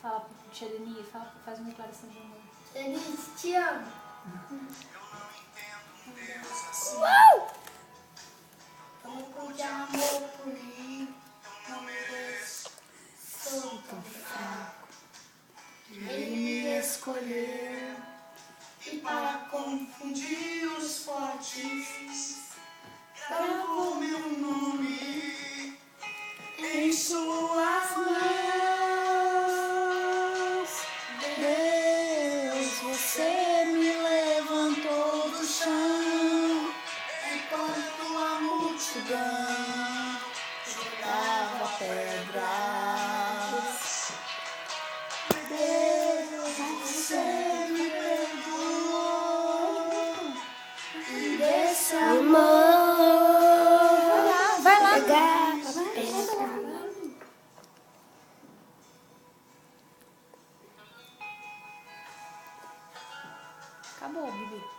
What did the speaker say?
Fala pro tia Denise, faz uma declaração de amor. Denise, te amo. Louco de amor por mim, não mereço, sou tão fraco. Ele me escolheu e para confundir os fortes, gravou meu nome em suas mãos. Deus, você me levantou do chão enquanto a multidão jogava pedras. Deus, você me perdoou e desse amor. Vai lá. Acabou, Bibi.